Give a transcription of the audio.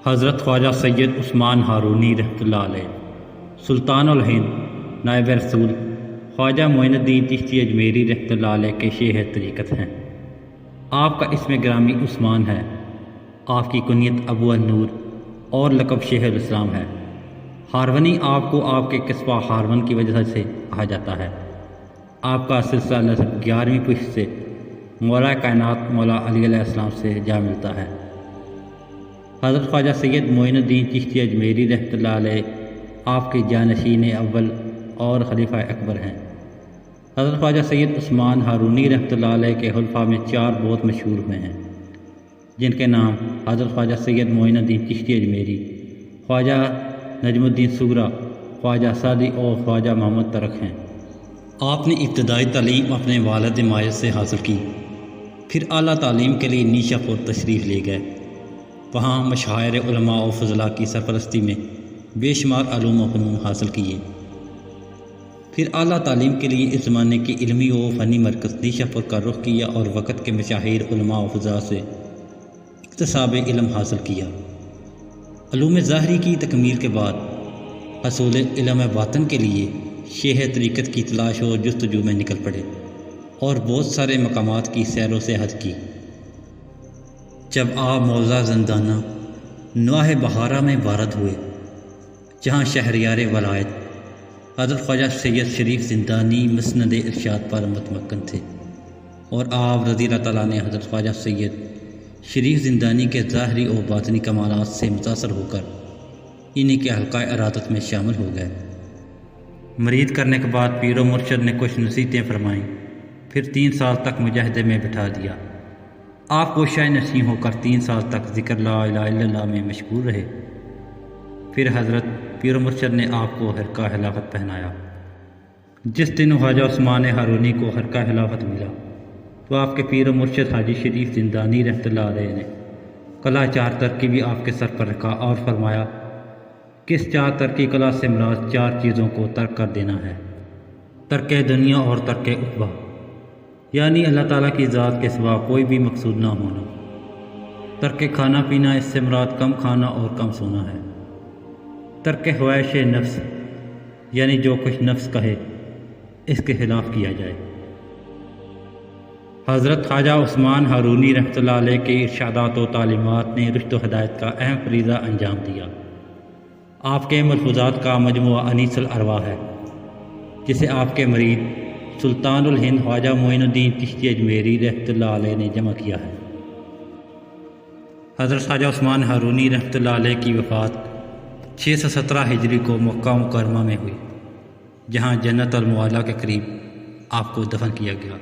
حضرت خواجہ سید عثمان ہارونی رحمۃ اللہ علیہ، سلطان الہند، نائب رسول خواجہ معین الدین چشتی اجمیری رحمۃ اللہ علیہ کے شیخ طریقت ہیں۔ آپ کا اسم گرامی عثمان ہے، آپ کی کنیت ابو النور اور لقب شیخ الاسلام ہے۔ ہارونی آپ کو آپ کے قصبہ ہارون کی وجہ سے کہا جاتا ہے۔ آپ کا سلسلہ نسب 11ویں پشت سے مولا کائنات مولا علی علیہ السلام سے جا ملتا ہے۔ حضرت خواجہ سید معین الدین چشتی اجمیری رحمۃ اللہ علیہ آپ کے جانشین اول اور خلیفہ اکبر ہیں۔ حضرت خواجہ سید عثمان ہارونی رحمۃ اللہ علیہ کے خلفاء میں 4 بہت مشہور ہوئے ہیں، جن کے نام حضرت خواجہ سید معین الدین چشتی اجمیری، خواجہ نجم الدین سغرا، خواجہ سعدی اور خواجہ محمد ترک ہیں۔ آپ نے ابتدائی تعلیم اپنے والد ماجد سے حاصل کی، پھر اعلیٰ تعلیم کے لیے نیشا پور تشریف لے گئے۔ وہاں مشاہیر علماء و فضلاء کی سرپرستی میں بے شمار علوم و فنون حاصل کیے۔ پھر اعلیٰ تعلیم کے لیے اس زمانے کی علمی و فنی مرکز نیشا پور کا رخ کیا اور وقت کے مشاہیر علماء و فضلاء سے اکتساب علم حاصل کیا۔ علوم ظاہری کی تکمیل کے بعد حصول علم باطن کے لیے شیخ طریقت کی تلاش و جستجو میں نکل پڑے اور بہت سارے مقامات کی سیر و سیاحت کی۔ جب آپ موضع زندانہ نواح بہارا میں وارد ہوئے، جہاں شہریار ولایت حضرت خواجہ سید شریف زندانی مسند ارشاد پر متمکن تھے، اور آپ رضی اللہ تعالیٰ نے حضرت خواجہ سید شریف زندانی کے ظاہری و باطنی کمالات سے متاثر ہو کر انہی کے حلقہ ارادت میں شامل ہو گئے۔ مرید کرنے کے بعد پیر و مرشد نے کچھ نصیحتیں فرمائیں، پھر 3 سال تک مجاہدے میں بٹھا دیا۔ آپ کوشاں نشیں ہو کر 3 سال تک ذکر لا الہ الا اللہ میں مشغول رہے۔ پھر حضرت پیر و مرشد نے آپ کو حرقہ خلافت پہنایا۔ جس دن خواجہ عثمان ہارونی کو حرقہ خلافت ملا تو آپ کے پیر و مرشد حاجی شریف زندانی رحمۃ اللہ علیہ نے کلا 4 ترکی بھی آپ کے سر پر رکھا اور فرمایا کہ اس 4 ترکی کلا سے مراد 4 چیزوں کو ترک کر دینا ہے: ترک دنیا اور ترک عقبہ، یعنی اللہ تعالیٰ کی ذات کے سوا کوئی بھی مقصود نہ ہونا۔ ترک کھانا پینا، اس سے مراد کم کھانا اور کم سونا ہے۔ ترک خواہش نفس، یعنی جو کچھ نفس کہے اس کے خلاف کیا جائے۔ حضرت خواجہ عثمان ہارونی رحمۃ اللہ علیہ کے ارشادات و تعلیمات نے رشد و ہدایت کا اہم فریضہ انجام دیا۔ آپ کے ملفوظات کا مجموعہ انیس الارواح ہے، جسے آپ کے مرید سلطان الہند خواجہ معین الدین چشتی اجمیری رحمۃ اللہ علیہ نے جمع کیا ہے۔ حضرت خواجہ عثمان ہارونی رحمۃ اللہ علیہ کی وفات 617 ہجری کو مکہ مکرمہ میں ہوئی، جہاں جنت المعلیٰ کے قریب آپ کو دفن کیا گیا۔